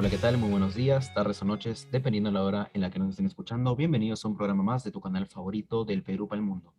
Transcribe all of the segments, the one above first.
Hola, ¿qué tal? Muy buenos días, tardes o noches, dependiendo de la hora en la que nos estén escuchando. Bienvenidos a un programa más de tu canal favorito del Perú para el mundo.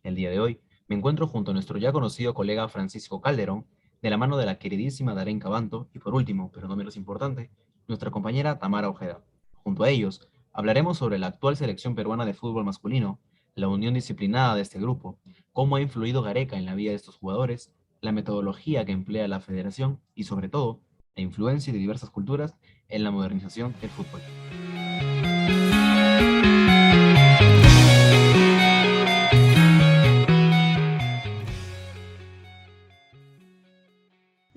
El día de hoy me encuentro junto a nuestro ya conocido colega Francisco Calderón, de la mano de la queridísima Darén Cabanto y por último, pero no menos importante, nuestra compañera Tamara Ojeda. Junto a ellos hablaremos sobre la actual selección peruana de fútbol masculino, la unión disciplinada de este grupo, cómo ha influido Gareca en la vida de estos jugadores, la metodología que emplea la federación y sobre todo, la influencia de diversas culturas en la modernización del fútbol.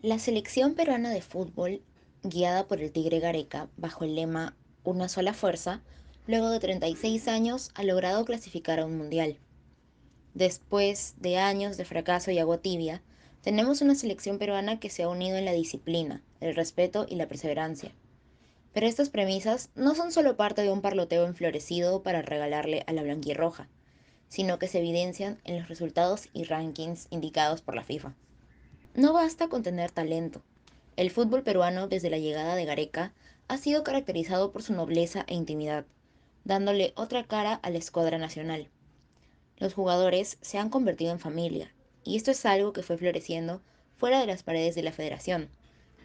La selección peruana de fútbol, guiada por el Tigre Gareca bajo el lema Una sola fuerza, luego de 36 años ha logrado clasificar a un mundial. Después de años de fracaso y agua tibia, tenemos una selección peruana que se ha unido en la disciplina, el respeto y la perseverancia. Pero estas premisas no son solo parte de un parloteo enflorecido para regalarle a la blanquirroja, sino que se evidencian en los resultados y rankings indicados por la FIFA. No basta con tener talento. El fútbol peruano desde la llegada de Gareca ha sido caracterizado por su nobleza e intimidad, dándole otra cara a la escuadra nacional. Los jugadores se han convertido en familia, y esto es algo que fue floreciendo fuera de las paredes de la federación,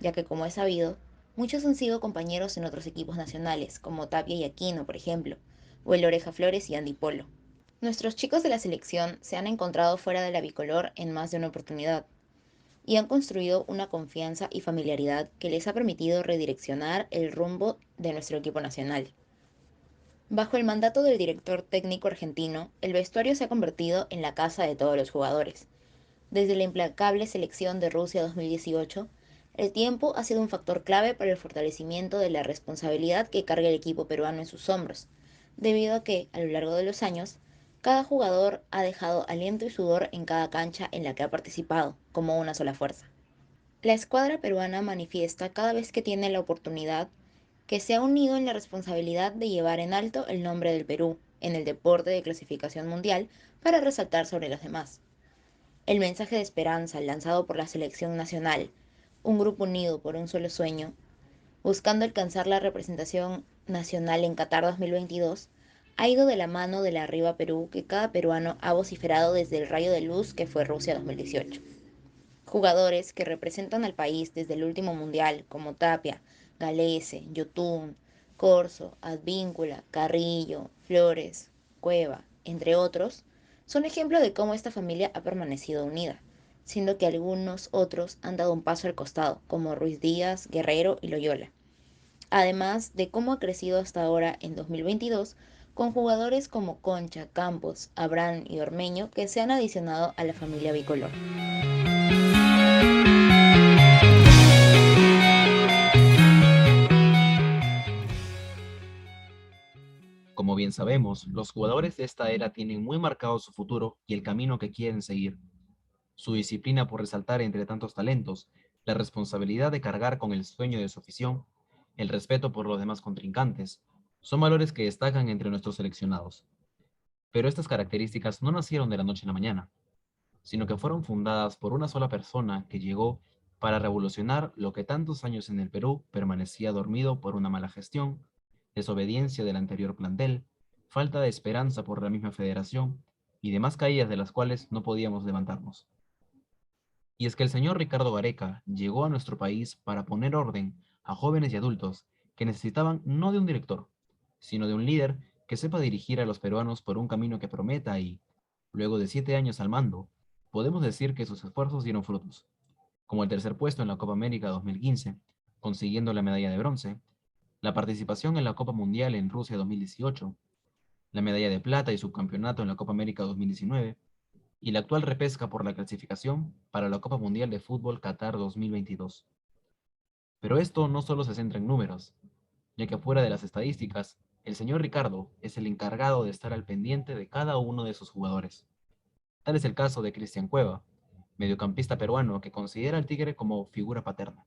ya que como es sabido, muchos han sido compañeros en otros equipos nacionales, como Tapia y Aquino, por ejemplo, o el Oreja Flores y Andy Polo. Nuestros chicos de la selección se han encontrado fuera de la bicolor en más de una oportunidad, y han construido una confianza y familiaridad que les ha permitido redireccionar el rumbo de nuestro equipo nacional. Bajo el mandato del director técnico argentino, el vestuario se ha convertido en la casa de todos los jugadores. Desde la implacable selección de Rusia 2018, el tiempo ha sido un factor clave para el fortalecimiento de la responsabilidad que carga el equipo peruano en sus hombros, debido a que, a lo largo de los años, cada jugador ha dejado aliento y sudor en cada cancha en la que ha participado, como una sola fuerza. La escuadra peruana manifiesta cada vez que tiene la oportunidad que se ha unido en la responsabilidad de llevar en alto el nombre del Perú en el deporte de clasificación mundial para resaltar sobre los demás. El mensaje de esperanza lanzado por la selección nacional, un grupo unido por un solo sueño, buscando alcanzar la representación nacional en Qatar 2022, ha ido de la mano de la Arriba Perú que cada peruano ha vociferado desde el rayo de luz que fue Rusia 2018. Jugadores que representan al país desde el último mundial, como Tapia, Galese, Yotún, Corso, Advíncula, Carrillo, Flores, Cueva, entre otros, son ejemplo de cómo esta familia ha permanecido unida, siendo que algunos otros han dado un paso al costado, como Ruiz Díaz, Guerrero y Loyola. Además de cómo ha crecido hasta ahora en 2022 con jugadores como Concha, Campos, Abraham y Ormeño que se han adicionado a la familia bicolor. Como bien sabemos, los jugadores de esta era tienen muy marcado su futuro y el camino que quieren seguir. Su disciplina por resaltar entre tantos talentos, la responsabilidad de cargar con el sueño de su afición, el respeto por los demás contrincantes, son valores que destacan entre nuestros seleccionados. Pero estas características no nacieron de la noche a la mañana, sino que fueron fundadas por una sola persona que llegó para revolucionar lo que tantos años en el Perú permanecía dormido por una mala gestión, desobediencia del anterior plantel, falta de esperanza por la misma federación y demás caídas de las cuales no podíamos levantarnos. Y es que el señor Ricardo Gareca llegó a nuestro país para poner orden a jóvenes y adultos que necesitaban no de un director, sino de un líder que sepa dirigir a los peruanos por un camino que prometa y, luego de 7 años al mando, podemos decir que sus esfuerzos dieron frutos, como el tercer puesto en la Copa América 2015, consiguiendo la medalla de bronce, la participación en la Copa Mundial en Rusia 2018, la medalla de plata y subcampeonato en la Copa América 2019, y la actual repesca por la clasificación para la Copa Mundial de Fútbol Qatar 2022. Pero esto no solo se centra en números, ya que fuera de las estadísticas, el señor Ricardo es el encargado de estar al pendiente de cada uno de sus jugadores. Tal es el caso de Cristian Cueva, mediocampista peruano que considera al Tigre como figura paterna.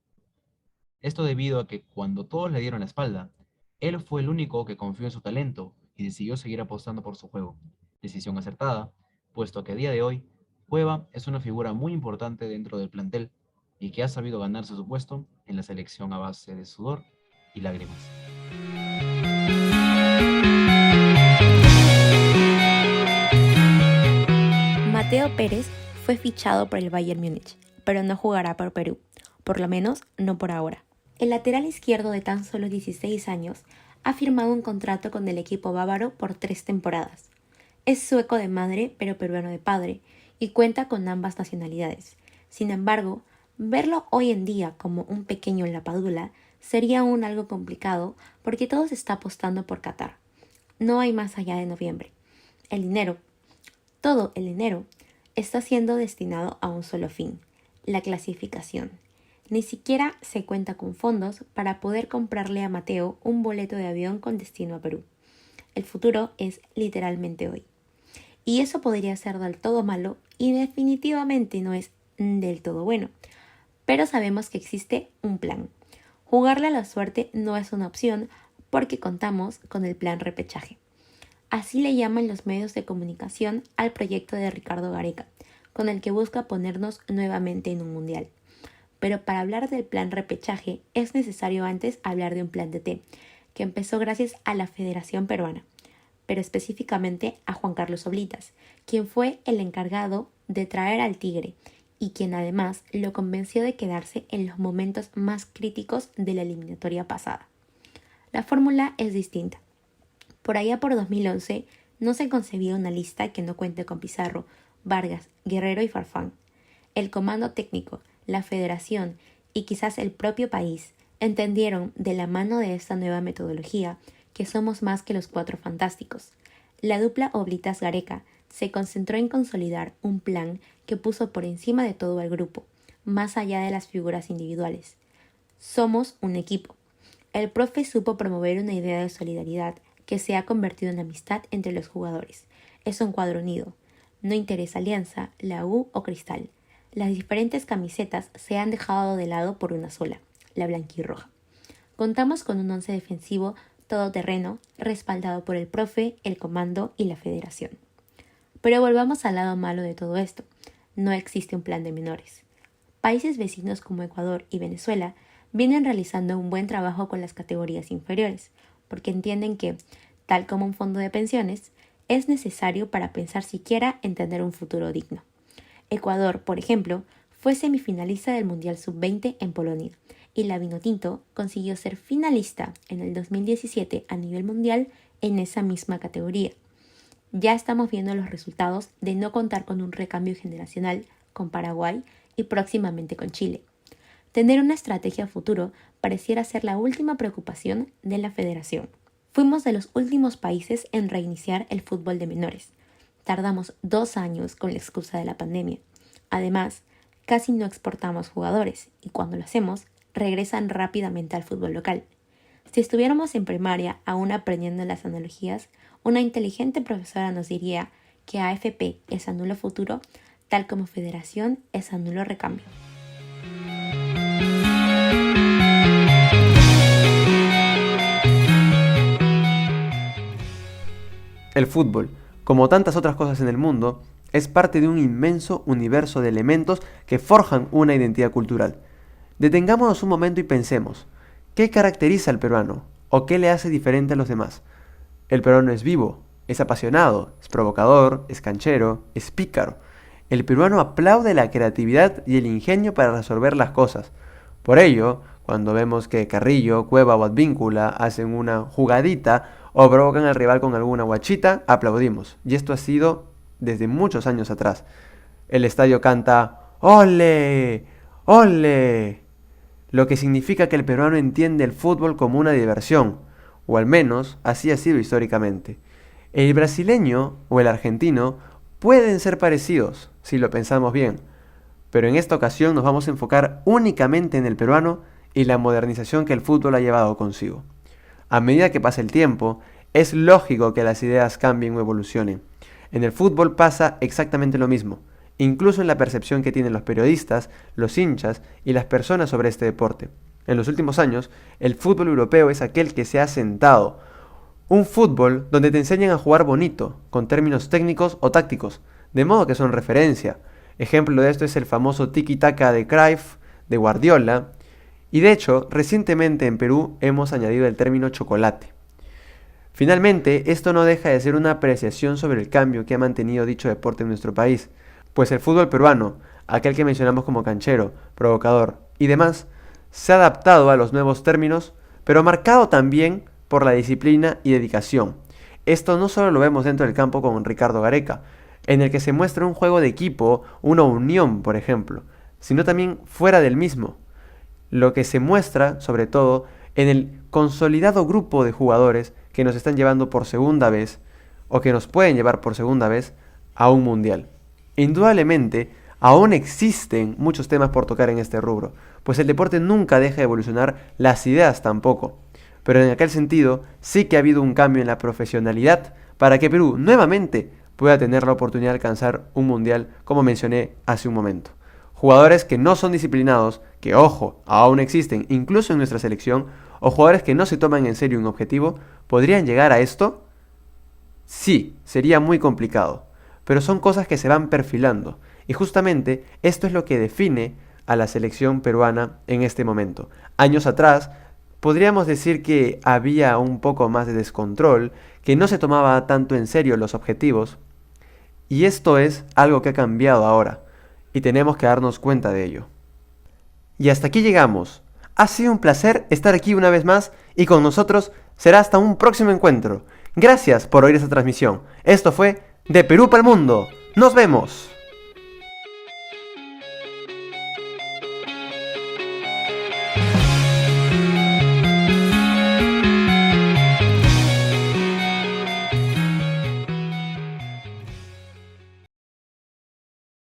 Esto debido a que cuando todos le dieron la espalda, él fue el único que confió en su talento y decidió seguir apostando por su juego. Decisión acertada, puesto que a día de hoy, Cueva es una figura muy importante dentro del plantel y que ha sabido ganarse su puesto en la selección a base de sudor y lágrimas. Mateo Pérez fue fichado por el Bayern Múnich, pero no jugará por Perú, por lo menos no por ahora. El lateral izquierdo de tan solo 16 años ha firmado un contrato con el equipo bávaro por 3 temporadas. Es sueco de madre, pero peruano de padre, y cuenta con ambas nacionalidades. Sin embargo, verlo hoy en día como un pequeño en la Padula sería aún algo complicado porque todo se está apostando por Qatar. No hay más allá de noviembre. El dinero, todo el dinero, está siendo destinado a un solo fin, la clasificación. Ni siquiera se cuenta con fondos para poder comprarle a Mateo un boleto de avión con destino a Perú. El futuro es literalmente hoy. Y eso podría ser del todo malo y definitivamente no es del todo bueno. Pero sabemos que existe un plan. Jugarle a la suerte no es una opción porque contamos con el plan repechaje. Así le llaman los medios de comunicación al proyecto de Ricardo Gareca, con el que busca ponernos nuevamente en un mundial. Pero para hablar del plan repechaje es necesario antes hablar de un plan DT, que empezó gracias a la Federación Peruana, pero específicamente a Juan Carlos Oblitas, quien fue el encargado de traer al Tigre y quien además lo convenció de quedarse en los momentos más críticos de la eliminatoria pasada. La fórmula es distinta. Por allá por 2011 no se concebía una lista que no cuente con Pizarro, Vargas, Guerrero y Farfán. El comando técnico, la federación y quizás el propio país entendieron de la mano de esta nueva metodología que somos más que los 4 fantásticos. La dupla Oblitas-Gareca se concentró en consolidar un plan que puso por encima de todo al grupo, más allá de las figuras individuales. Somos un equipo. El profe supo promover una idea de solidaridad que se ha convertido en amistad entre los jugadores. Es un cuadro unido. No interesa Alianza, la U o Cristal. Las diferentes camisetas se han dejado de lado por una sola, la blanquirroja. Contamos con un 11 defensivo todoterreno, respaldado por el profe, el comando y la federación. Pero volvamos al lado malo de todo esto. No existe un plan de menores. Países vecinos como Ecuador y Venezuela vienen realizando un buen trabajo con las categorías inferiores, porque entienden que, tal como un fondo de pensiones, es necesario para pensar siquiera en tener un futuro digno. Ecuador, por ejemplo, fue semifinalista del Mundial Sub-20 en Polonia y la Vinotinto consiguió ser finalista en el 2017 a nivel mundial en esa misma categoría. Ya estamos viendo los resultados de no contar con un recambio generacional con Paraguay y próximamente con Chile. Tener una estrategia a futuro pareciera ser la última preocupación de la federación. Fuimos de los últimos países en reiniciar el fútbol de menores. Tardamos 2 años con la excusa de la pandemia. Además, casi no exportamos jugadores y cuando lo hacemos, regresan rápidamente al fútbol local. Si estuviéramos en primaria aún aprendiendo las analogías, una inteligente profesora nos diría que AFP es anulo futuro, tal como federación es anulo recambio. El fútbol, como tantas otras cosas en el mundo, es parte de un inmenso universo de elementos que forjan una identidad cultural. Detengámonos un momento y pensemos, ¿qué caracteriza al peruano? ¿O qué le hace diferente a los demás? El peruano es vivo, es apasionado, es provocador, es canchero, es pícaro. El peruano aplaude la creatividad y el ingenio para resolver las cosas. Por ello, cuando vemos que Carrillo, Cueva o Advíncula hacen una jugadita o provocan al rival con alguna guachita, aplaudimos. Y esto ha sido desde muchos años atrás. El estadio canta ¡Ole! ¡Ole! Lo que significa que el peruano entiende el fútbol como una diversión, o al menos así ha sido históricamente. El brasileño o el argentino pueden ser parecidos, si lo pensamos bien, pero en esta ocasión nos vamos a enfocar únicamente en el peruano y la modernización que el fútbol ha llevado consigo. A medida que pasa el tiempo, es lógico que las ideas cambien o evolucionen. En el fútbol pasa exactamente lo mismo, incluso en la percepción que tienen los periodistas, los hinchas y las personas sobre este deporte. En los últimos años, el fútbol europeo es aquel que se ha asentado. Un fútbol donde te enseñan a jugar bonito, con términos técnicos o tácticos, de modo que son referencia. Ejemplo de esto es el famoso tiki-taka de Cruyff, de Guardiola, Y de hecho, recientemente en Perú hemos añadido el término chocolate. Finalmente, esto no deja de ser una apreciación sobre el cambio que ha mantenido dicho deporte en nuestro país, pues el fútbol peruano, aquel que mencionamos como canchero, provocador y demás, se ha adaptado a los nuevos términos, pero marcado también por la disciplina y dedicación. Esto no solo lo vemos dentro del campo con Ricardo Gareca, en el que se muestra un juego de equipo, una unión, por ejemplo, sino también fuera del mismo. Lo que se muestra, sobre todo, en el consolidado grupo de jugadores que nos están llevando por segunda vez, o que nos pueden llevar por segunda vez, a un mundial. Indudablemente, aún existen muchos temas por tocar en este rubro, pues el deporte nunca deja de evolucionar, las ideas tampoco. Pero en aquel sentido, sí que ha habido un cambio en la profesionalidad para que Perú nuevamente pueda tener la oportunidad de alcanzar un mundial, como mencioné hace un momento. Jugadores que no son disciplinados, que ojo, aún existen incluso en nuestra selección, o jugadores que no se toman en serio un objetivo, ¿podrían llegar a esto? Sí, sería muy complicado, pero son cosas que se van perfilando, y justamente esto es lo que define a la selección peruana en este momento. Años atrás, podríamos decir que había un poco más de descontrol, que no se tomaba tanto en serio los objetivos, y esto es algo que ha cambiado ahora, y tenemos que darnos cuenta de ello. Y hasta aquí llegamos. Ha sido un placer estar aquí una vez más, y con nosotros será hasta un próximo encuentro. Gracias por oír esta transmisión. Esto fue De Perú para el Mundo. ¡Nos vemos!